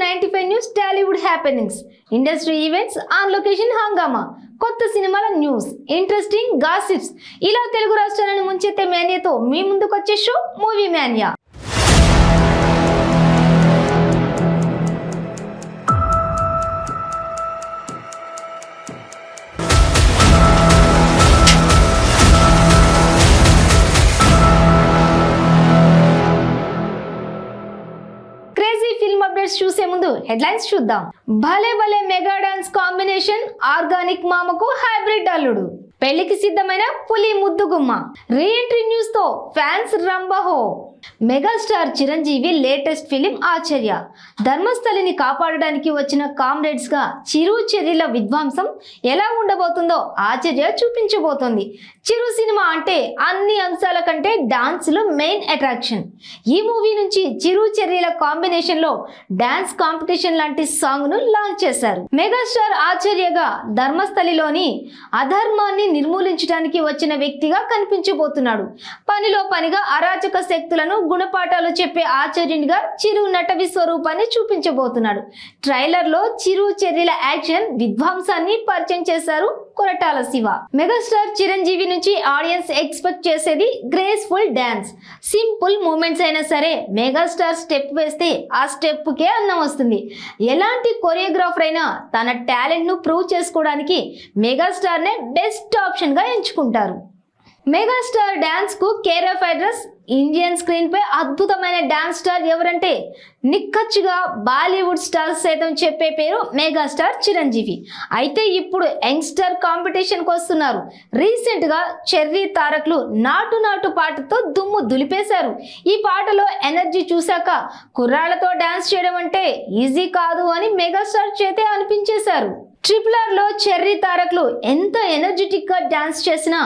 95 news Tollywood happenings industry events on location హంగామా కొత్త సినిమాల న్యూస్ ఇంట్రెస్టింగ్ గాసిప్స్ ఇలా తెలుగు రాష్ట్రాలను ముంచెత్తే మేనియాతో మీ ముందుకు వచ్చే షో మూవీ మేనియా. చూసే ముందు హెడ్లైన్స్ చూద్దాం. భలే భలే మెగా డాన్స్ కాంబినేషన్, ఆర్గానిక్ మామకు హైబ్రిడ్ అల్లుడు, పెళ్లికి సిద్ధమైన పులి ముద్దుగుమ్మ, రీఎంట్రీ న్యూస్ తో ఫ్యాన్స్ రంబహో. Megastar Chiranjeevi latest film Acharya. ధర్మస్థలిని కాపాడడానికి వచ్చిన కామ్రేడ్స్ గా చిరు చెర్రీల విధ్వంసం ఎలా ఉండబోతుందో ఆచార్య చూపించబోతోంది. చిరు సినిమా అంటే అన్ని అంశాల కంటే డాన్స్లు మెయిన్ అట్రాక్షన్. ఈ మూవీ నుంచి చిరు చెర్రీల కాంబినేషన్ లో డాన్స్ కాంపిటీషన్ లాంటి సాంగ్ ను లాంచ్ చేశారు. మెగాస్టార్ ఆచార్యగా ధర్మస్థలిలోని అధర్మాన్ని నిర్మూలించడానికి వచ్చిన వ్యక్తిగా కనిపించబోతున్నాడు. పనిలో పనిగా అరాచక శక్తులను గుణపాఠాలు చెప్పే ఆచార్యునిగా చిరు నట విశ్వరూపాన్ని చూపించబోతున్నాడు. ట్రైలర్ లో చిరు చెర్రీల యాక్షన్ విధ్వంసాన్ని పరిచయం చేశారు కొరటాల శివ. మెగాస్టార్ చిరంజీవి నుంచి ఆడియన్స్ ఎక్స్పెక్ట్ చేసేది గ్రేస్ఫుల్ డాన్స్. సింపుల్ మూమెంట్స్ అయినా సరే మెగాస్టార్ స్టెప్ వేస్తే ఆ స్టెప్ కే అన్నం వస్తుంది. ఎలాంటి కొరియోగ్రాఫర్ అయినా తన టాలెంట్ ను ప్రూవ్ చేసుకోవడానికి మెగాస్టార్ నే బెస్ట్ ఆప్షన్ గా ఎంచుకుంటారు. మెగాస్టార్ డాన్స్ కు care of address. Indian screen పై అద్భుతమైన డాన్స్ స్టార్ ఎవరంటే నిక్కచ్చిగా బాలీవుడ్ స్టార్స్ సైతం చెప్పే పేరు మెగాస్టార్ చిరంజీవి. అయితే ఇప్పుడు యంగ్స్టర్ కాంపిటీషన్ కు వస్తున్నారు. రీసెంట్ గా చెర్రీ తారక్లు నాటు నాటు పాటతో దుమ్ము దులిపేశారు. ఈ పాటలో ఎనర్జీ చూశాక కుర్రాళ్లతో డాన్స్ చేయడం అంటే ఈజీ కాదు అని మెగాస్టార్ చేతే అనిపించేశారు. RRR లో చెర్రీ తారక్లు ఎంత ఎనర్జెటిక్ గా డాన్స్ చేసినా,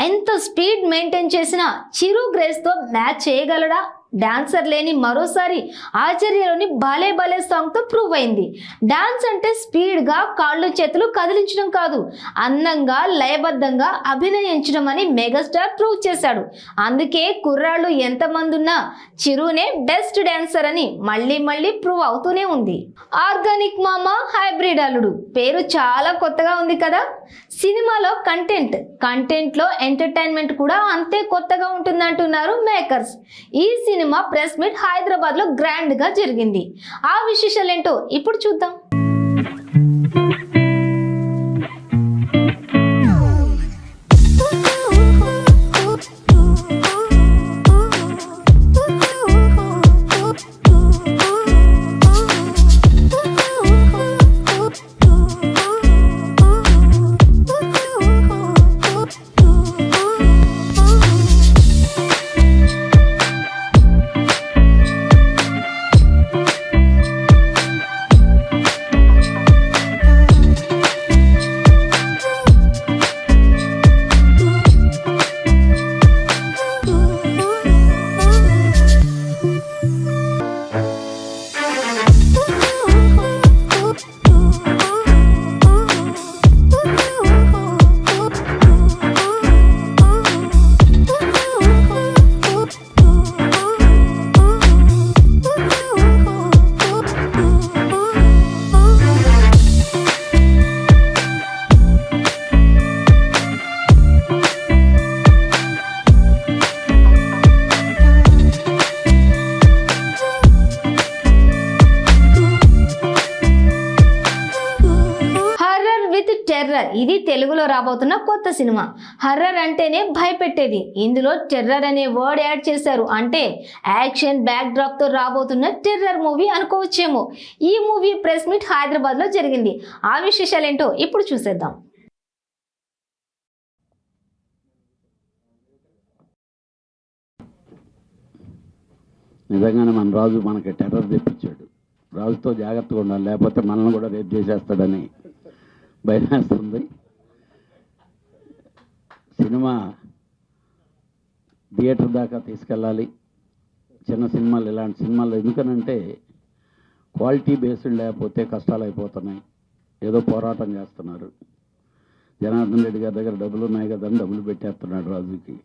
ఎంత స్పీడ్ మెయింటైన్ చేసినా చిరు గ్రేస్ తో మ్యాచ్ చేయగలడా? డాన్సర్ లేని మరోసారి ఆచార్యలోని భలే భలే సాంగ్ తో ప్రూవ్ అయింది. డాన్స్ అంటే స్పీడ్ గా కాళ్ళు చేతులు కదిలించడం కాదు, అందంగా లయబద్ధంగా అభినయించడం అని మెగాస్టార్ ప్రూవ్ చేశాడు. అందుకే కుర్రాళ్ళు ఎంతమంది ఉన్నా చిరునే బెస్ట్ డాన్సర్ అని మళ్ళీ మళ్ళీ ప్రూవ్ అవుతూనే ఉంది. ఆర్గానిక్ మామ హైబ్రిడ్ అల్లుడు పేరు చాలా కొత్తగా ఉంది కదా. సినిమాలో కంటెంట్ లో ఎంటర్టైన్మెంట్ కూడా అంతే కొత్తగా ఉంటుందంటున్నారు మేకర్స్. ఈ సినిమా ప్రెస్ మీట్ హైదరాబాద్ లో గ్రాండ్ గా జరిగింది. ఆ విశేషాలు ఏంటో ఇప్పుడు చూద్దాం. ఇది తెలుగులో రాబోతున్న కొత్త సినిమా. హర్రర్ అంటేనే భయపెట్టేది, ఇందులో టెర్రర్ అనే వర్డ్ యాడ్ చేశారు. అంటే యాక్షన్ బ్యాక్ డ్రాప్ తో రాబోతున్న టెర్రర్ మూవీ అనుకోవచ్చేమో. ఈ మూవీ ప్రెస్ మీట్ హైదరాబాద్ లో జరిగింది. ఆ విశేషాలు ఏంటో ఇప్పుడు చూసేద్దాం. నిజంగానే మన రాజు మనకి టెర్రర్ తెప్పించాడు. రాజుతో జాగ్రత్తగా ఉండాలి, లేకపోతే మనల్ని కూడా రేపు చేసేస్తాడని భయమేస్తుంది. సినిమా థియేటర్ దాకా తీసుకెళ్ళాలి. చిన్న సినిమాలు, ఇలాంటి సినిమాలు ఎందుకనంటే క్వాలిటీ బేస్డ్ లేకపోతే కష్టాలు అయిపోతున్నాయి. ఏదో పోరాటం చేస్తున్నారు. జనార్దన్ రెడ్డి గారి దగ్గర డబ్బులు ఉన్నాయి కదా అని డబ్బులు పెట్టేస్తున్నాడు రాజుకి.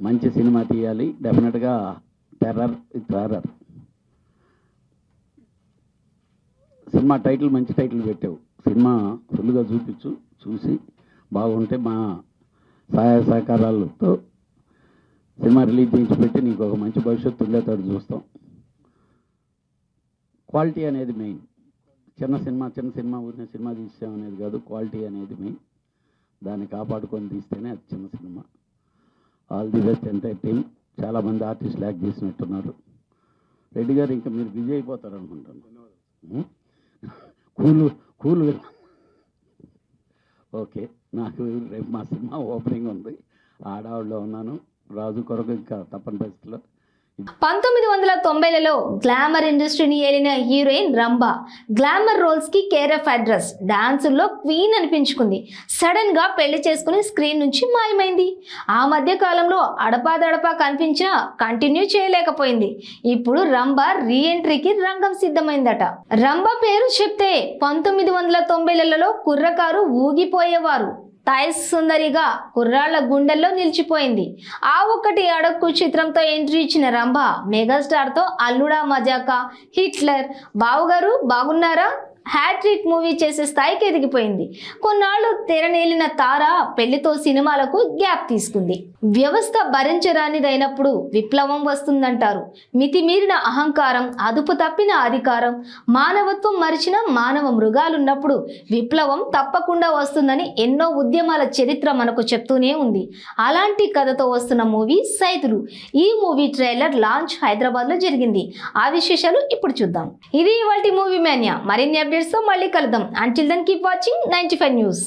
మంచి సినిమా తీయాలి, డెఫినెట్గా terror with horror. Cinema title మంచి టైటిల్ పెట్టావు. సినిమా ఫుల్గా చూసి బాగుంటే మా సహాయ సహకారాలతో సినిమా రిలీజ్ చేయించి పెట్టి నీకు ఒక మంచి భవిష్యత్తు ఉండేటట్టు చూస్తాం. క్వాలిటీ అనేది మెయిన్. చిన్న సినిమా ఊరినే సినిమా తీసాం అనేది కాదు, క్వాలిటీ అనేది మెయిన్. దాన్ని కాపాడుకొని తీస్తేనే అది చిన్న cinema. All the best entire team. చాలామంది ఆర్టిస్టులు యాక్ట్ చేసినట్టున్నారు. రెడ్డి గారు ఇంకా మీరు బిజీ అయిపోతారు అనుకుంటాను. Cool okay. నాకు రేపు మా సినిమా ఓపెనింగ్ ఉంది, ఆడావిడలో ఉన్నాను. రాజు కొరకు ఇంకా తప్పని పరిస్థితిలో. 1990లలో గ్లామర్ ఇండస్ట్రీని ఏలిన హీరోయిన్ రంభ గ్లామర్ రోల్స్ కి కేర్ ఆఫ్ అడ్రస్. డాన్సుల్లో క్వీన్ అనిపించుకుంది. సడన్ గా పెళ్లి చేసుకుని స్క్రీన్ నుంచి మాయమైంది. ఆ మధ్య కాలంలో అడపాదడపా కనిపించినా కంటిన్యూ చేయలేకపోయింది. ఇప్పుడు రంభ రీఎంట్రీకి రంగం సిద్ధమైందట. రంభ పేరు చెప్తే 1990లలో కుర్రకారు ఊగిపోయేవారు. థాయిస్ సుందరిగా కుర్రాళ్ల గుండెల్లో నిలిచిపోయింది. ఆ ఒక్కటి అడక్కు చిత్రంతో ఎంట్రీ ఇచ్చిన రంభ మెగాస్టార్తో అల్లుడా మజాకా, హిట్లర్, బావుగారు బాగున్నారా, హ్యాట్రిక్ మూవీ చేసే స్థాయికి ఎదిగిపోయింది. కొన్నాళ్ళు తెరనేలిన తార పెళ్లితో సినిమాలకు గ్యాప్ తీసుకుంది. వ్యవస్థ భరించరానిదైనప్పుడు విప్లవం వస్తుందంటారు. మితిమీరిన అహంకారం, అదుపు తప్పిన అధికారం, మానవత్వం మరిచిన మానవ మృగాలున్నప్పుడు విప్లవం తప్పకుండా వస్తుందని ఎన్నో ఉద్యమాల చరిత్ర మనకు చెప్తూనే ఉంది. అలాంటి కథతో వస్తున్న మూవీ సైదులు. ఈ మూవీ ట్రైలర్ లాంచ్ హైదరాబాద్ లో జరిగింది. ఆ విశేషాలు ఇప్పుడు చూద్దాం. ఇది ఇవాల్టి మూవీ మేనియా. మరిన్ని అప్డేట్స్ తో మళ్ళీ కలుద్దాం. Until then keep watching 95 news.